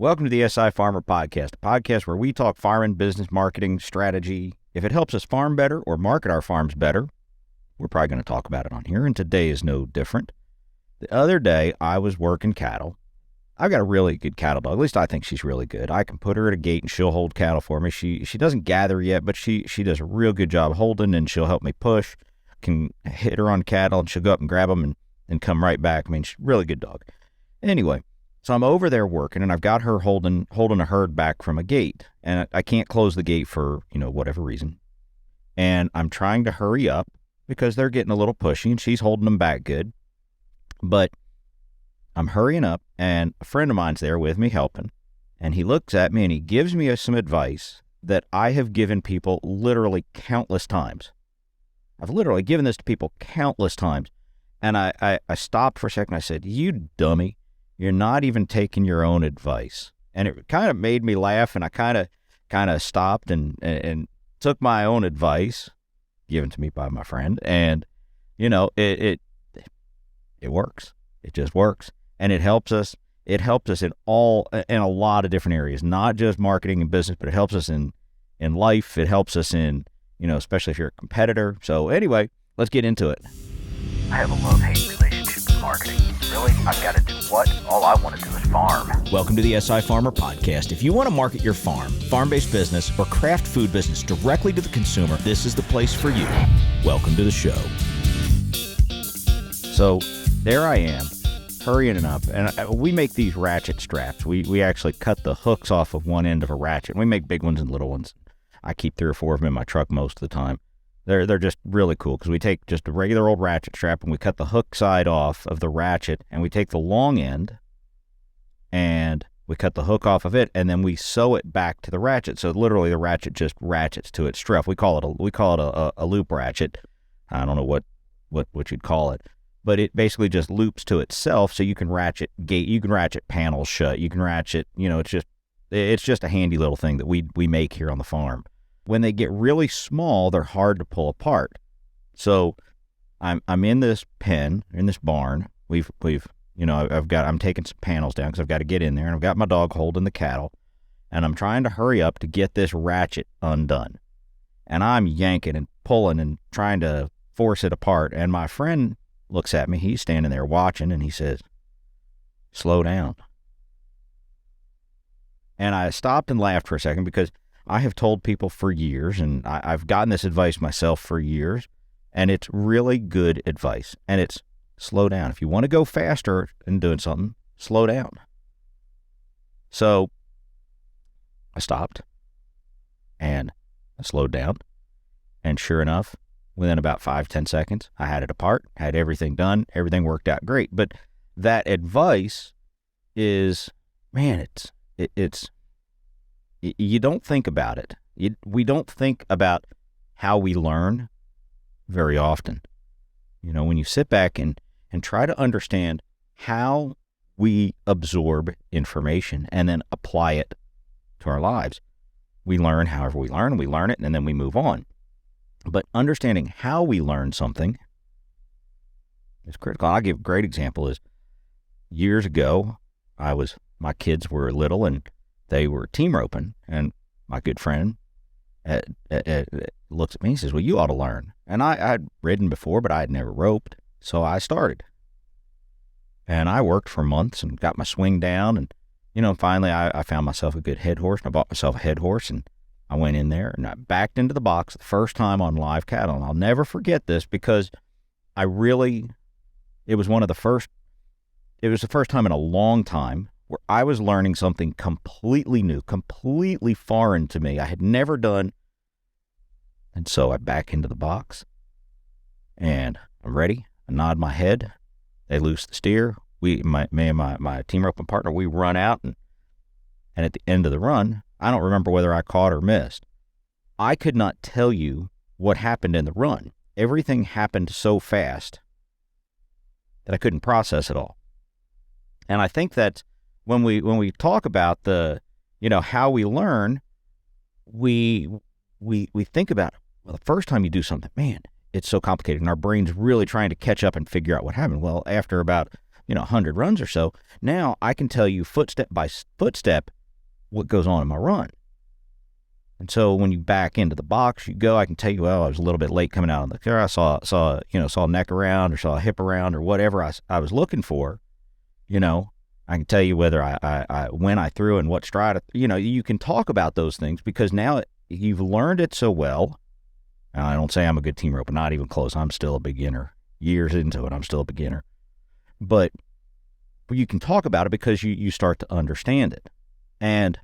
Welcome to the SI Farmer Podcast, a podcast where we talk farming, business, marketing, strategy. If it helps us farm better or market our farms better, we're probably going to talk about it on here, and today is no different. The other day, I was working cattle. I've got a really good cattle dog. At least I think she's really good. I can put her at a gate and she'll hold cattle for me. She doesn't gather yet, but she does a real good job holding, and she'll help me push. Can hit her on cattle, and she'll go up and grab them and come right back. I mean, she's a really good dog. Anyway, so I'm over there working, and I've got her holding a herd back from a gate, and I can't close the gate for, whatever reason. And I'm trying to hurry up because they're getting a little pushy, and she's holding them back good. But I'm hurrying up, and a friend of mine's there with me helping, and he looks at me and he gives me some advice that I have given people literally countless times. I've literally given this to people countless times. And I stopped for a second. I said, "You dummy. You're not even taking your own advice." And it kind of made me laugh, and I kind of stopped and took my own advice given to me by my friend, and it works. It just works, and it helps us. It helps us in a lot of different areas, not just marketing and business, but it helps us in life. It helps us in especially if you're a competitor. So anyway, let's get into it. I have a love-hate relationship with marketing. Really? I've got to do what? All I want to do is farm. Welcome to the SI Farmer Podcast. If you want to market your farm, farm-based business, or craft food business directly to the consumer, this is the place for you. Welcome to the show. So there I am, hurrying up, and we make these ratchet straps. We actually cut the hooks off of one end of a ratchet. We make big ones and little ones. I keep 3 or 4 of them in my truck most of the time. They're just really cool because we take just a regular old ratchet strap and we cut the hook side off of the ratchet, and we take the long end and we cut the hook off of it, and then we sew it back to the ratchet. So literally the ratchet just ratchets to its strap. We call it a loop ratchet. I don't know what you'd call it, but it basically just loops to itself. So you can ratchet panels shut. You can ratchet. It's just a handy little thing that we make here on the farm. When they get really small, they're hard to pull apart. So I'm in this pen, in this barn. I'm taking some panels down because I've got to get in there, and I've got my dog holding the cattle, and I'm trying to hurry up to get this ratchet undone. And I'm yanking and pulling and trying to force it apart. And my friend looks at me. He's standing there watching, and he says, "Slow down." And I stopped and laughed for a second because I have told people for years, and I've gotten this advice myself for years, and it's really good advice. And it's slow down. If you want to go faster in doing something, slow down. So I stopped and I slowed down. And sure enough, within about 5-10 seconds, I had it apart, had everything done. Everything worked out great. But that advice is, man, it's you don't think about it. We don't think about how we learn very often. When you sit back and try to understand how we absorb information and then apply it to our lives. We learn however we learn it, and then we move on. But understanding how we learn something is critical. I'll give a great example is years ago, my kids were little and they were team roping, and my good friend looks at me and says, "Well, you ought to learn." And I'd ridden before, but I had never roped, so I started. And I worked for months and got my swing down, and finally I found myself a good head horse, and I bought myself a head horse, and I went in there and I backed into the box the first time on live cattle. And I'll never forget this because it was the first time in a long time where I was learning something completely new, completely foreign to me. I had never done. And so I back into the box, and I'm ready. I nod my head. They loose the steer. Me and my team roping partner, we run out, and at the end of the run, I don't remember whether I caught or missed. I could not tell you what happened in the run. Everything happened so fast that I couldn't process it all. And I think that when we talk about how we learn, we think about, well, the first time you do something, man, it's so complicated, and our brain's really trying to catch up and figure out what happened. Well, after about 100 runs or so, now I can tell you footstep by footstep what goes on in my run. And so when you back into the box, you go, I can tell you, well, I was a little bit late coming out on the car. I saw a neck around or saw a hip around or whatever I was looking for. I can tell you whether when I threw and what stride. You can talk about those things because now you've learned it so well. And I don't say I'm a good team roper, not even close. I'm still a beginner. Years into it, I'm still a beginner. But you can talk about it because you start to understand it. And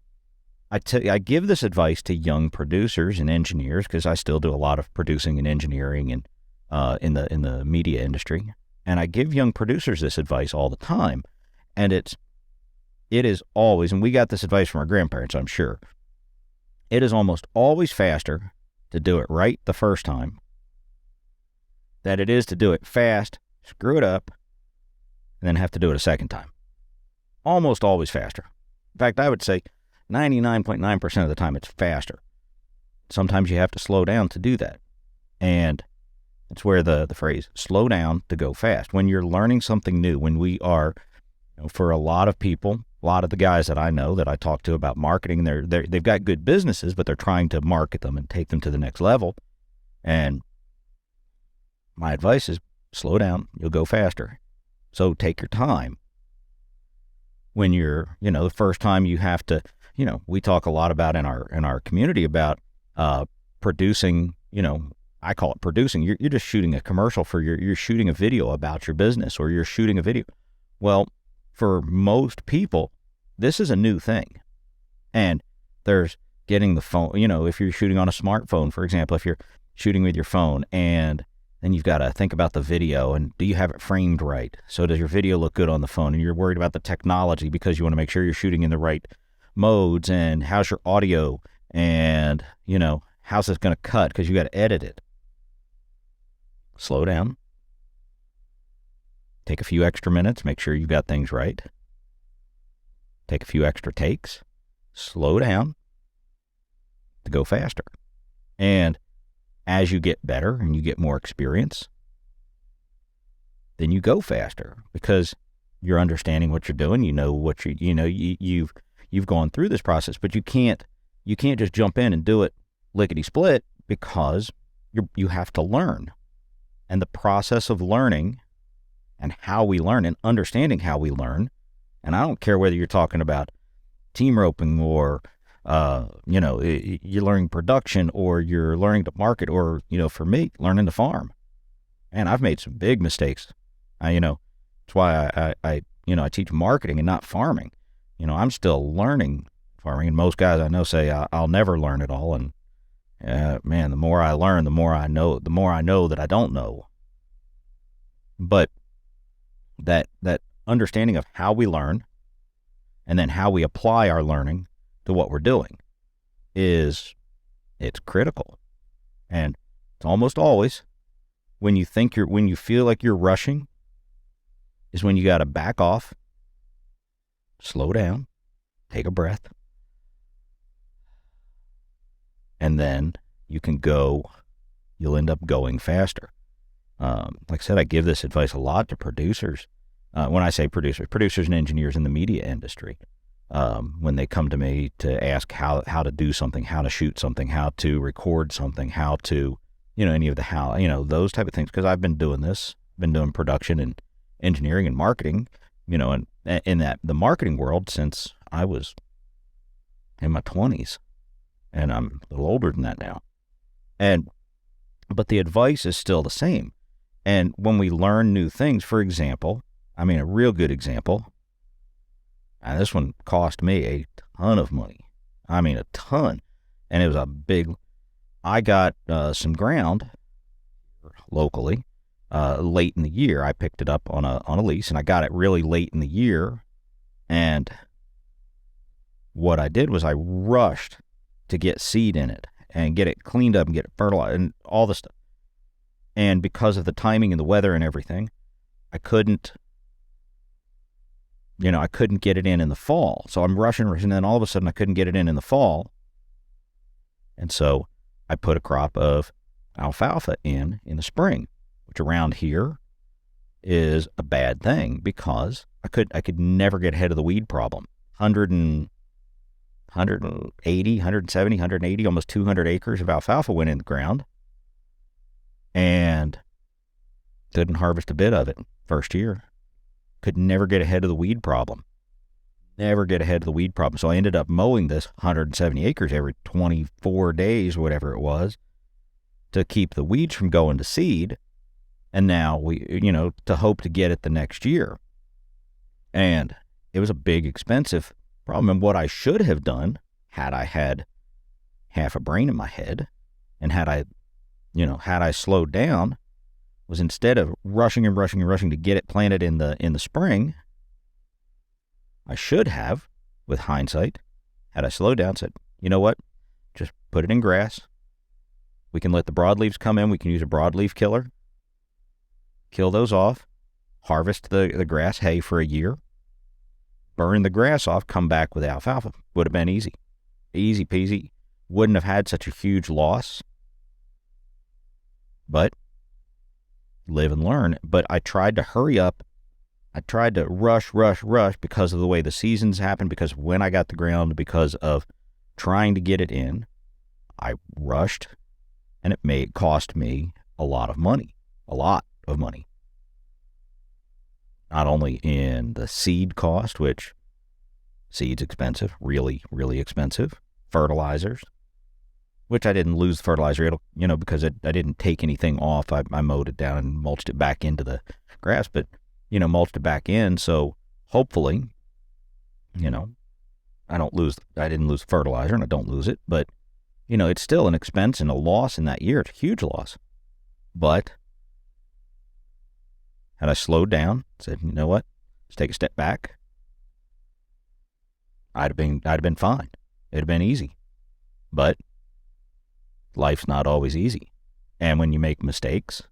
I give this advice to young producers and engineers because I still do a lot of producing and engineering and in the media industry. And I give young producers this advice all the time. And it is always, and we got this advice from our grandparents, I'm sure, it is almost always faster to do it right the first time than it is to do it fast, screw it up, and then have to do it a second time. Almost always faster. In fact, I would say 99.9% of the time it's faster. Sometimes you have to slow down to do that. And it's where the phrase, slow down to go fast. When you're learning something new, when we are, for a lot of people, a lot of the guys that I know that I talk to about marketing, they've got good businesses, but they're trying to market them and take them to the next level. And my advice is slow down, you'll go faster. So take your time. When you're, the first time you have to, we talk a lot about in our community about producing, I call it producing. You're just shooting a commercial you're shooting a video about your business, or you're shooting a video. Well, for most people, this is a new thing. And there's getting the phone, if you're shooting on a smartphone, for example, if you're shooting with your phone, and then you've got to think about the video, and do you have it framed right? So does your video look good on the phone? And you're worried about the technology because you want to make sure you're shooting in the right modes, and how's your audio, and, how's this going to cut because you got to edit it. Slow down. Take a few extra minutes, make sure you got things right. Take a few extra takes. Slow down to go faster. And as you get better and you get more experience, then you go faster because you're understanding what you're doing. You know what you've gone through this process, but you can't just jump in and do it lickety split because you have to learn. And the process of learning and how we learn and understanding how we learn, and I don't care whether you're talking about team roping or you're learning production, or you're learning to market, or, for me, learning to farm. And I've made some big mistakes. That's why I teach marketing and not farming. I'm still learning farming, and most guys I know say I'll never learn it all. And man, the more I learn, the more I know that I don't know. But that understanding of how we learn, and then how we apply our learning to what we're doing, it's critical. And it's almost always when you feel like you're rushing is when you got to back off, slow down, take a breath, and then you'll end up going faster. Like I said, I give this advice a lot to producers. When I say producers and engineers in the media industry, when they come to me to ask how to do something, how to shoot something, how to record something, how to, any of the those type of things. Because I've been doing production and engineering and marketing, and in the marketing world since I was in my 20s, and I'm a little older than that now. But the advice is still the same. And when we learn new things, for example, a real good example, and this one cost me a ton of money. A ton. And it was I got some ground locally late in the year. I picked it up on a lease, and I got it really late in the year. And what I did was I rushed to get seed in it and get it cleaned up and get it fertilized and all the stuff. And because of the timing and the weather and everything, I couldn't get it in the fall. So I'm rushing, and then all of a sudden I couldn't get it in the fall. And so I put a crop of alfalfa in the spring, which around here, is a bad thing because I could never get ahead of the weed problem. 180, 170, 180, almost 200 acres of alfalfa went in the ground and couldn't harvest a bit of it first year. Could never get ahead of the weed problem. Never get ahead of the weed problem. So I ended up mowing this 170 acres every 24 days, whatever it was, to keep the weeds from going to seed. And now to hope to get it the next year. And it was a big, expensive problem. And what I should have done, had I had half a brain in my head, and had I slowed down, was instead of rushing to get it planted in the spring, I should have, with hindsight, had I slowed down, said, you know what, just put it in grass. We can let the broadleaves come in. We can use a broadleaf killer, kill those off, harvest the grass hay for a year, burn the grass off, come back with alfalfa. Would have been easy. Easy peasy. Wouldn't have had such a huge loss. But live and learn. But I tried to hurry up. I tried to rush because of the way the seasons happened, because when I got the ground, because of trying to get it in, I rushed, and it cost me a lot of money. Not only in the seed cost, which seed's expensive, really, really expensive. Fertilizers, which I didn't lose fertilizer, because I didn't take anything off. I mowed it down and mulched it back into the grass, but, mulched it back in. So hopefully, I didn't lose fertilizer and I don't lose it, but, it's still an expense and a loss in that year. It's a huge loss. But had I slowed down, said, you know what, let's take a step back, I'd have been fine. It'd have been easy. But life's not always easy. And when you make mistakes,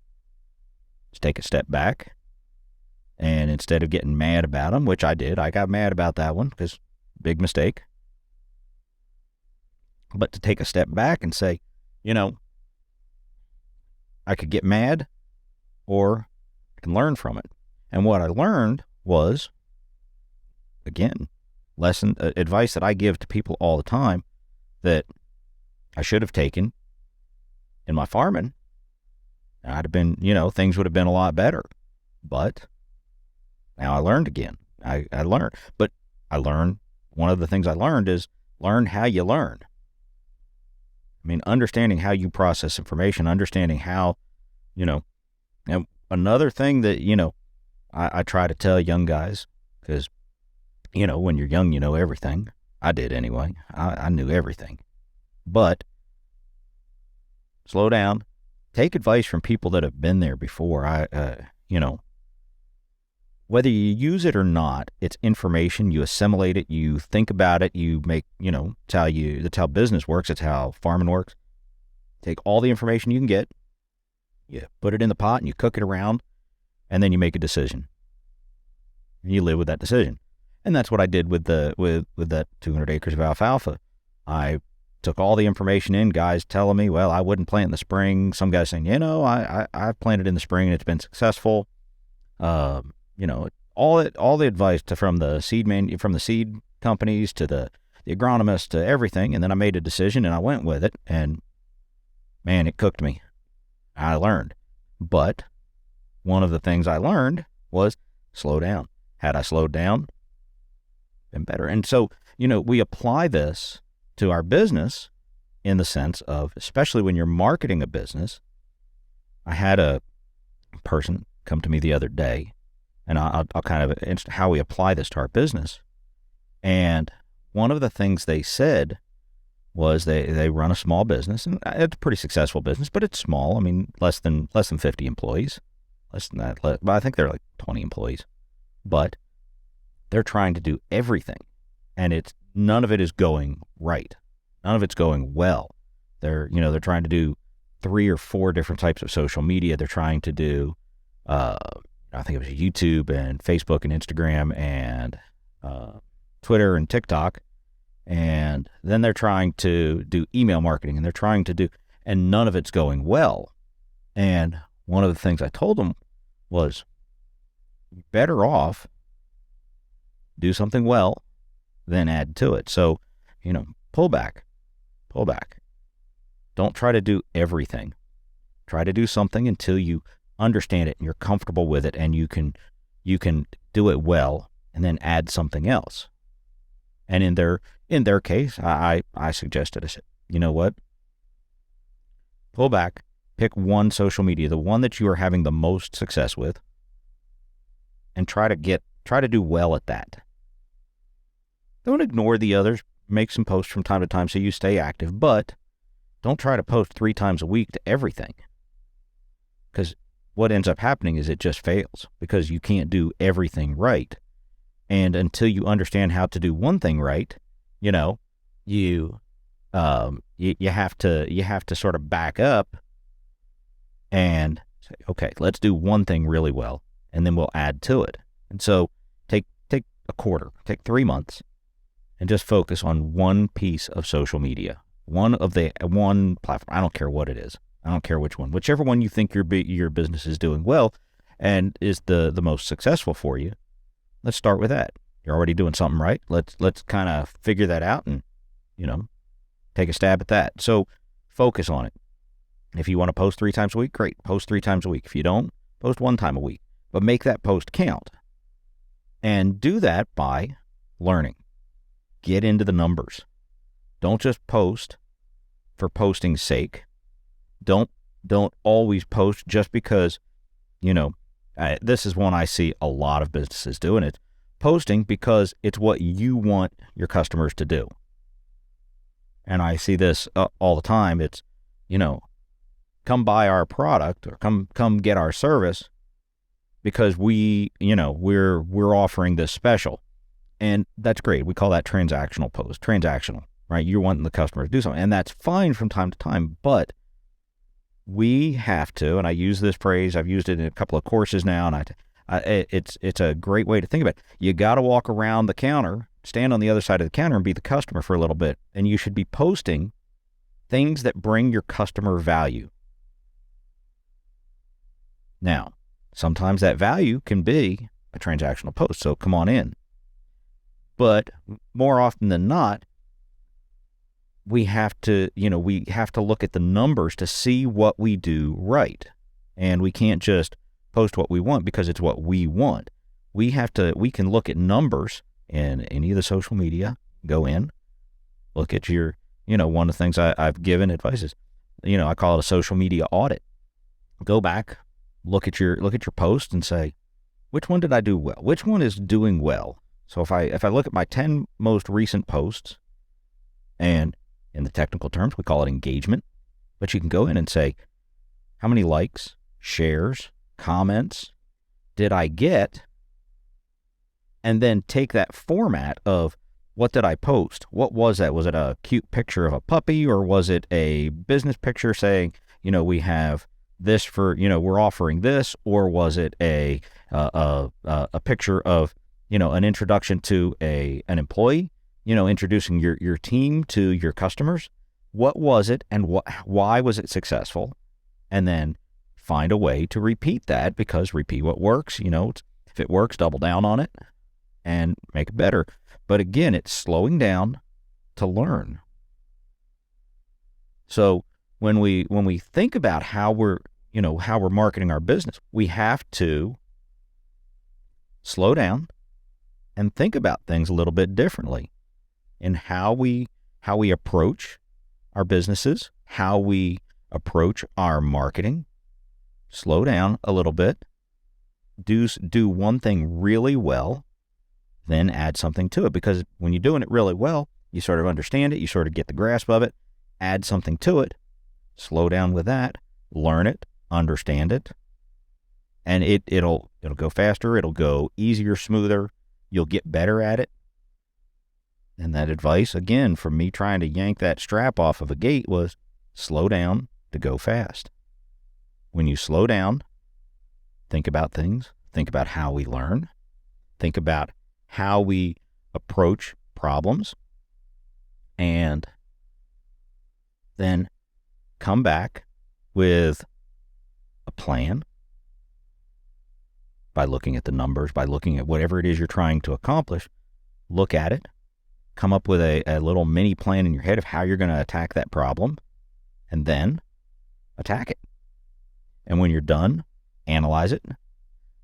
just take a step back. And instead of getting mad about them, which I did, I got mad about that one because big mistake. But to take a step back and say, I could get mad or I can learn from it. And what I learned was, again, advice that I give to people all the time that I should have taken in my farming. I'd have been, things would have been a lot better. But now I learned again. I learned. But one of the things I learned is learn how you learn. I mean, understanding how you process information, understanding how, and another thing that, I try to tell young guys, because, when you're young, you know everything. I did anyway. I knew everything. But slow down. Take advice from people that have been there before. Whether you use it or not, it's information. You assimilate it. You think about it. You make, that's how business works. It's how farming works. Take all the information you can get. You put it in the pot and you cook it around, and then you make a decision. And you live with that decision. And that's what I did with that 200 acres of alfalfa. I took all the information in, guys telling me, well, I wouldn't plant in the spring. Some guys saying, I've planted in the spring and it's been successful. All the advice from the seed companies to the agronomists to everything. And then I made a decision and I went with it, and man, it cooked me. I learned. But one of the things I learned was slow down. Had I slowed down, been better. And so, we apply this to our business in the sense of, especially when you're marketing a business. I had a person come to me the other day, and I'll kind of how we apply this to our business. And one of the things they said was they run a small business, and it's a pretty successful business, but it's small. I mean, less than 50 employees, less than that. But I think they're like 20 employees, but they're trying to do everything, and none of it is going right. None of it's going well. They're trying to do 3 or 4 different types of social media. They're trying to do, I think it was YouTube and Facebook and Instagram and Twitter and TikTok. And then they're trying to do email marketing, and and none of it's going well. And one of the things I told them was, better off do something well, then add to it. So, pull back. Don't try to do everything. Try to do something until you understand it and you're comfortable with it and you can do it well, and then add something else. And in their case, I suggested, I said, you know what? Pull back, pick one social media, the one that you are having the most success with, and try to do well at that. Don't ignore the others. Make some posts from time to time so you stay active, but don't try to post 3 times a week to everything. Because what ends up happening is it just fails because you can't do everything right. And until you understand how to do one thing right, you have to sort of back up and say, okay, let's do one thing really well, and then we'll add to it. And so take a quarter, take 3 months, and just focus on one piece of social media, one platform. I don't care what it is. I don't care which one. Whichever one you think your business is doing well and is the most successful for you, let's start with that. You're already doing something right. Let's kind of figure that out and, take a stab at that. So focus on it. If you want to post 3 times a week, great. Post 3 times a week. If you don't, post 1 time a week. But make that post count. And do that by learning. Get into the numbers. Don't just post for posting's sake. Don't always post just because, this is one I see a lot of businesses doing it. Posting because it's what you want your customers to do. And I see this all the time. It's, come buy our product or come get our service because we're offering this special. And that's great. We call that transactional post. Transactional, right? You're wanting the customer to do something. And that's fine from time to time, but we have to, and I use this phrase, I've used it in a couple of courses now, and it's a great way to think about it. You got to walk around the counter, stand on the other side of the counter and be the customer for a little bit. And you should be posting things that bring your customer value. Now, sometimes that value can be a transactional post, so come on in. But more often than not, we have to look at the numbers to see what we do right. And we can't just post what we want because it's what we want. We can look at numbers in any of the social media, go in, look at your, one of the things I've given advice is, I call it a social media audit. Go back, look at your post and say, which one did I do well? Which one is doing well? So if I look at my 10 most recent posts, and in the technical terms, we call it engagement, but you can go in and say, how many likes, shares, comments did I get? And then take that format of what did I post? What was that? Was it a cute picture of a puppy, or was it a business picture saying, we have this for, we're offering this, or was it a picture of, an introduction to an employee? Introducing your team to your customers. What was it and why was it successful? And then find a way to repeat that, because repeat what works. If it works, double down on it and make it better. But again, it's slowing down to learn. So when we think about how we're marketing our business, we have to slow down and think about things a little bit differently in how we approach our businesses, how we approach our marketing. Slow down a little bit. Do one thing really well, then add something to it. Because when you're doing it really well, you sort of understand it, you sort of get the grasp of it, add something to it, slow down with that, learn it, understand it, and it'll go faster, it'll go easier, smoother, you'll get better at it. And that advice, again, from me trying to yank that strap off of a gate, was slow down to go fast. When you slow down, think about things, think about how we learn, think about how we approach problems, and then come back with a plan, by looking at the numbers, by looking at whatever it is you're trying to accomplish. Look at it, come up with a little mini plan in your head of how you're going to attack that problem, and then attack it. And when you're done, analyze it.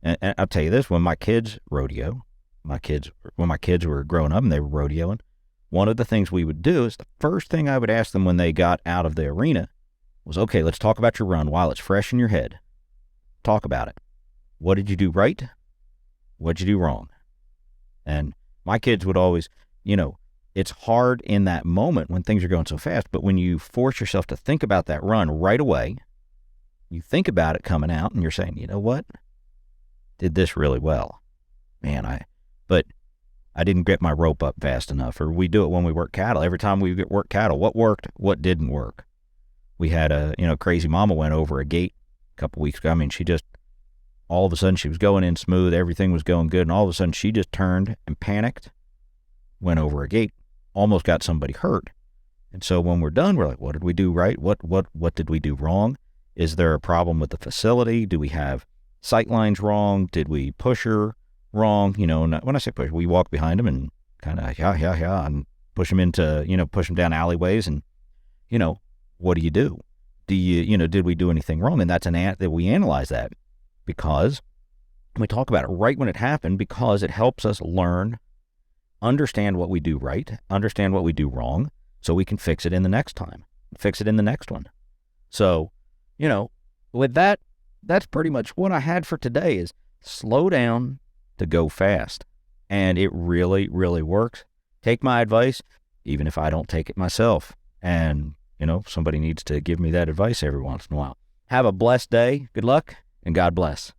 And I'll tell you this, when my kids rodeo, when my kids were growing up and they were rodeoing, one of the things we would do is the first thing I would ask them when they got out of the arena was, okay, let's talk about your run while it's fresh in your head. Talk about it. What did you do right? What did you do wrong? And my kids would always, it's hard in that moment when things are going so fast, but when you force yourself to think about that run right away, you think about it coming out and you're saying, you know what? Did this really well. Man, but I didn't get my rope up fast enough. Or we do it when we work cattle. Every time we work cattle, what worked, what didn't work. We had crazy mama went over a gate a couple weeks ago. I mean, she just, all of a sudden she was going in smooth. Everything was going good. And all of a sudden she just turned and panicked, went over a gate, almost got somebody hurt. And so when we're done, we're like, what did we do right? What did we do wrong? Is there a problem with the facility? Do we have sight lines wrong? Did we push her wrong? When I say push, we walk behind them and kind of, and push them into, push them down alleyways. And, what do you do? Did we do anything wrong? And that's that we analyze that because we talk about it right when it happened, because it helps us learn, understand what we do right, understand what we do wrong, so we can fix it in the next time, fix it in the next one. So, with that, that's pretty much what I had for today is slow down to go fast. And it really, really works. Take my advice, even if I don't take it myself. And, somebody needs to give me that advice every once in a while. Have a blessed day. Good luck, and God bless.